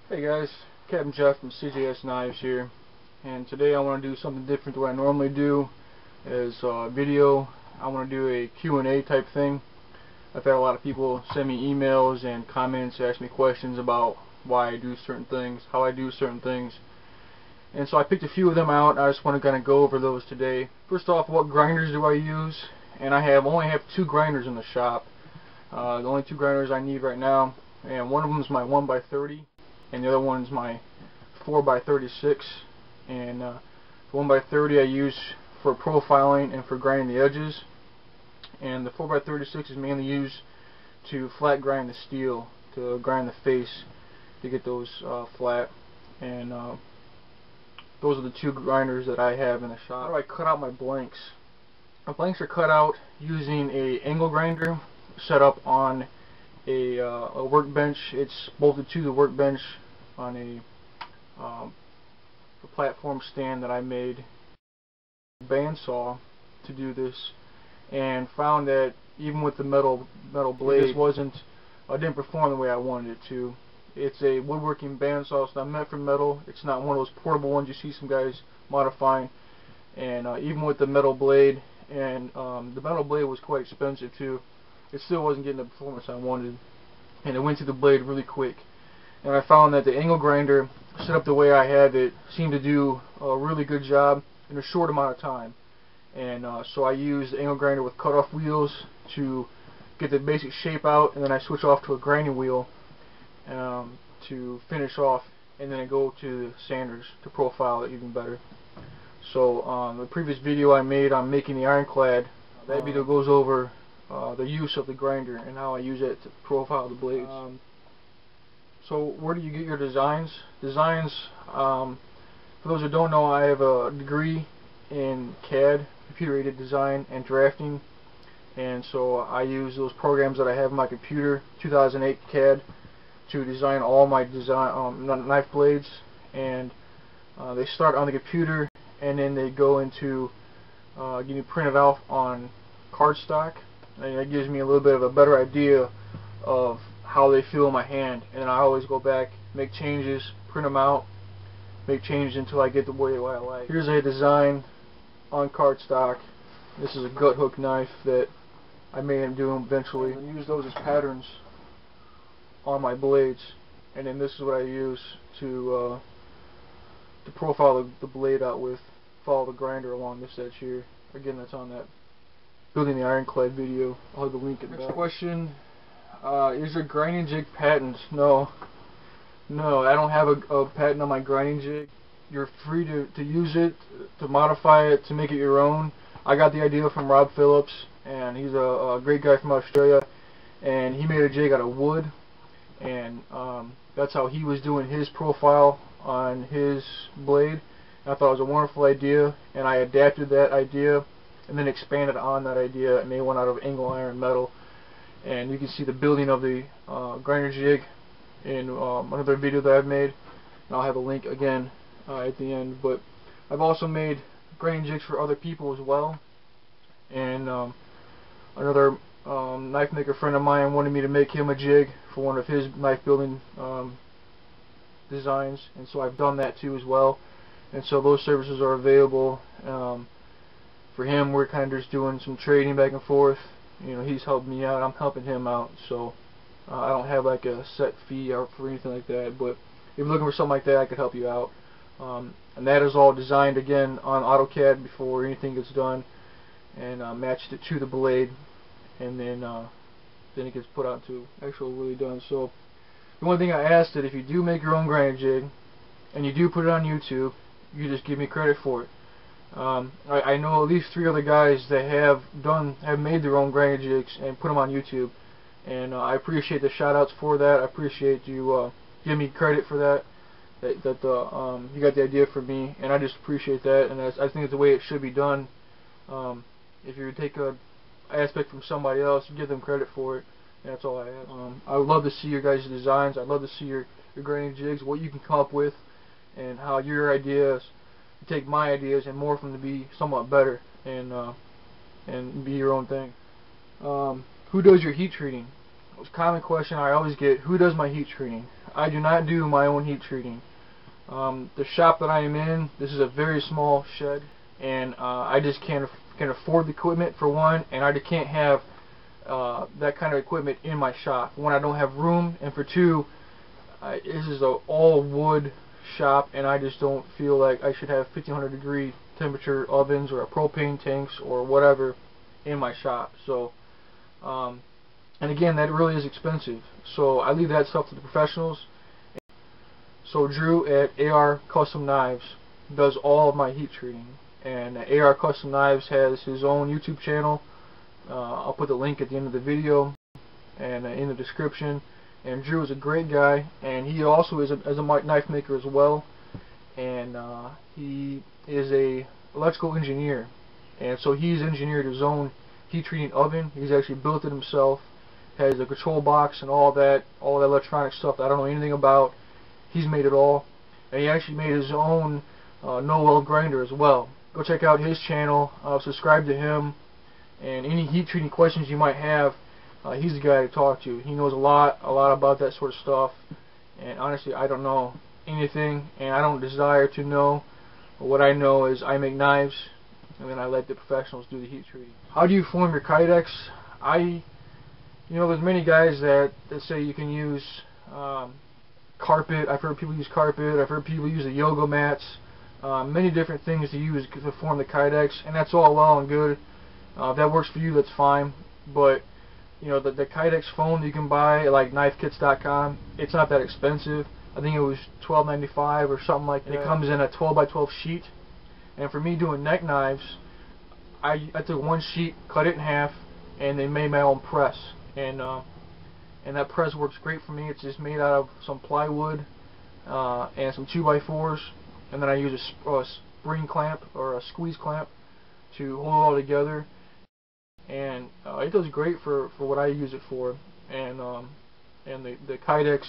Hey guys, Captain Jeff from CJS Knives here, and today I want to do something different than what I normally do. Is a video. I want to do a Q&A type thing. I've had a lot of people send me emails and comments, ask me questions about why I do certain things, how I do certain things, and so I picked a few of them out. I just want to kind of go over those today. First off, what grinders do I use? And I only have 2 grinders in the shop. The only 2 grinders I need right now, and one of them is my 1x30. And the other one's my 4x36, and the 1x30 I use for profiling and for grinding the edges, and the 4x36 is mainly used to flat grind the steel, to grind the face, to get those flat. And those are the 2 grinders that I have in the shop. How do I cut out my blanks? My blanks are cut out using a angle grinder set up on a workbench. It's bolted to the workbench on a platform stand that I made bandsaw to do this, and found that even with the metal blade, it didn't perform the way I wanted it to. It's a woodworking bandsaw. It's not meant for metal. It's not one of those portable ones you see some guys modifying. And even with the metal blade, and the metal blade was quite expensive too, it still wasn't getting the performance I wanted, and it went to the blade really quick. And I found that the angle grinder, set up the way I had it, seemed to do a really good job in a short amount of time. And so I used the angle grinder with cut-off wheels to get the basic shape out, and then I switch off to a grinding wheel to finish off, and then I go to sanders to profile it even better. So the previous video I made on making the ironclad, that video goes over the use of the grinder and how I use it to profile the blades. So where do you get your designs? Designs, for those who don't know, I have a degree in CAD, computer-aided design and drafting, and so I use those programs that I have in my computer, 2008 CAD, to design all my knife blades. And they start on the computer, and then they go into getting printed out on cardstock, and that gives me a little bit of a better idea of how they feel in my hand. And then I always go back, make changes, print them out, make changes until I get the way I like. Here's a design on cardstock. This is a gut hook knife that I may end up doing eventually. I use those as patterns on my blades, and then this is what I use to profile the blade out with. Follow the grinder along this edge here. Again, that's on that building the ironclad video. I'll have the link in the back. Next question. Is there grinding jig patents? No, I don't have a patent on my grinding jig. You're free to use it, to modify it, to make it your own. I got the idea from Rob Phillips, and he's a great guy from Australia, and he made a jig out of wood, and that's how he was doing his profile on his blade. And I thought it was a wonderful idea, and I adapted that idea and then expanded on that idea and made one out of angle iron metal. And you can see the building of the grinder jig in another video that I've made, and I'll have a link again at the end. But I've also made grinding jigs for other people as well, and another knife maker friend of mine wanted me to make him a jig for one of his knife building designs, and so I've done that too as well. And so those services are available. For him, we're kind of just doing some trading back and forth. You know, he's helping me out, I'm helping him out, so I don't have like a set fee or for anything like that. But if you're looking for something like that, I could help you out. And that is all designed again on AutoCAD before anything gets done, and matched it to the blade, and then it gets put out to actually really done. So the one thing I asked that if you do make your own grinding jig and you do put it on YouTube, you just give me credit for it. I know at least 3 other guys that have made their own grinding jigs and put them on YouTube, and I appreciate the shout outs for that. I appreciate you giving me credit for that. You got the idea for me, and I just appreciate that, and I think it's the way it should be done. If you take an aspect from somebody else, give them credit for it, and that's all I ask. I would love to see your guys' designs. I'd love to see your grinding jigs, what you can come up with, and how your ideas take my ideas and morph them to be somewhat better and be your own thing. Who does your heat treating? It's a common question I always get. Who does my heat treating? I do not do my own heat treating. The shop that I am in, this is a very small shed, and I just can't afford the equipment for one, and I just can't have that kind of equipment in my shop. One, I don't have room, and for two, this is an all wood shop, and I just don't feel like I should have 1500 degree temperature ovens or propane tanks or whatever in my shop. So and again, that really is expensive, so I leave that stuff to the professionals. So Drew at AR Custom Knives does all of my heat treating, and AR Custom Knives has his own YouTube channel. I'll put the link at the end of the video and in the description. And Drew is a great guy, and he also is a knife maker as well, and he is a electrical engineer, and so he's engineered his own heat treating oven. He's actually built it himself, has a control box and all that electronic stuff that I don't know anything about. He's made it all, and he actually made his own no-weld grinder as well. Go check out his channel, subscribe to him, and any heat treating questions you might have, he's the guy to talk to. He knows a lot about that sort of stuff, and honestly, I don't know anything, and I don't desire to know. What I know is I make knives, and then I let the professionals do the heat treating. How do you form your kydex? There's many guys that say you can use carpet. I've heard people use carpet. I've heard people use the yoga mats. Many different things to use to form the kydex, and that's all well and good. If that works for you, that's fine. But the kydex foam you can buy at like knifekits.com, it's not that expensive. I think it was $12.95 or something like that. It comes in a 12x12 sheet. And for me doing neck knives, I took one sheet, cut it in half, and then made my own press. And that press works great for me. It's just made out of some plywood and some 2x4s, and then I use a spring clamp or a squeeze clamp to hold it all together. And it does great for what I use it for, and the kydex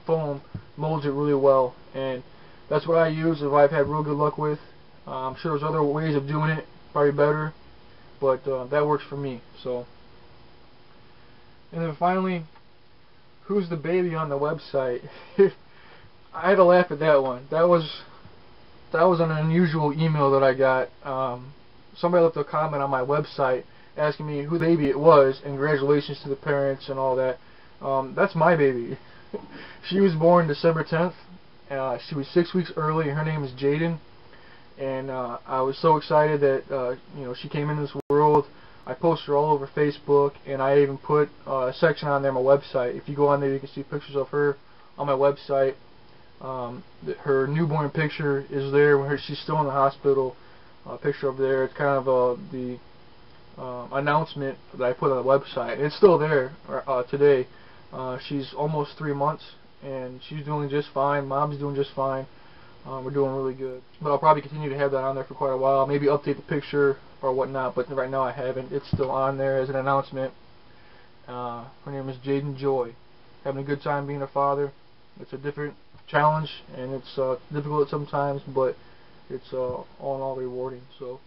foam molds it really well, and that's what I use. If I've had real good luck with. I'm sure there's other ways of doing it, probably better, but that works for me. So, and then finally, who's the baby on the website? I had to laugh at that one. That was an unusual email that I got. Somebody left a comment on my website asking me who the baby it was, and congratulations to the parents and all that. That's my baby. She was born December 10th. She was 6 weeks early, and her name is Jaden. And I was so excited that she came into this world. I posted her all over Facebook, and I even put a section on there on my website. If you go on there, you can see pictures of her on my website. Her newborn picture is there when she's still in the hospital. Picture up there. It's kind of the announcement that I put on the website. It's still there today. She's almost 3 months, and she's doing just fine. Mom's doing just fine. We're doing really good. But I'll probably continue to have that on there for quite a while. Maybe update the picture or whatnot, but right now I haven't. It's still on there as an announcement. Her name is Jaden Joy. Having a good time being a father. It's a different challenge, and it's difficult sometimes, but it's all in all rewarding. So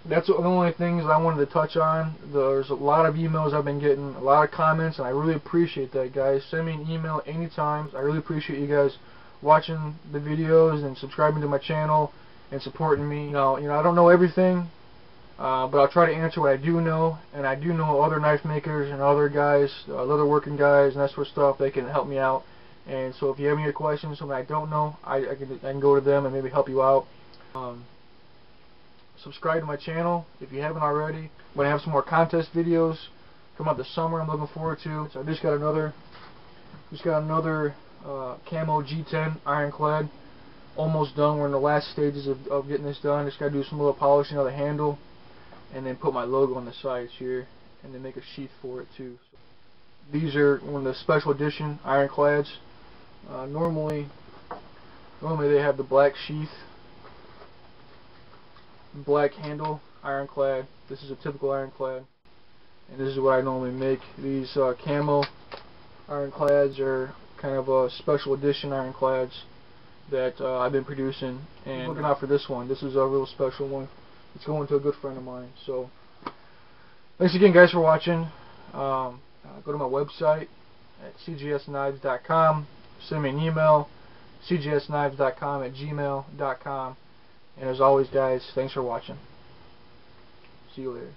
that's the only things I wanted to touch on. There's a lot of emails I've been getting, a lot of comments, and I really appreciate that, guys. Send me an email anytime. I really appreciate you guys watching the videos and subscribing to my channel and supporting me. I don't know everything, but I'll try to answer what I do know, and I do know other knife makers and other guys, leather working guys and that sort of stuff. They can help me out. And so if you have any questions, something I don't know, I can go to them and maybe help you out. Subscribe to my channel if you haven't already. I'm going to have some more contest videos come out this summer I'm looking forward to. So I just got another camo G10 ironclad. Almost done. We're in the last stages of getting this done. Just got to do some little polishing of the handle, and then put my logo on the sides here, and then make a sheath for it too. So these are one of the special edition ironclads. Normally they have the black sheath, black handle ironclad. This is a typical ironclad, and this is what I normally make. These camo ironclads are kind of a special edition ironclads, that I've been producing, and looking out for this one. This is a real special one. It's going to a good friend of mine. So thanks again, guys, for watching. Go to my website at cjsknives.com. Send me an email, cjsknives.com@gmail.com. And as always, guys, thanks for watching. See you later.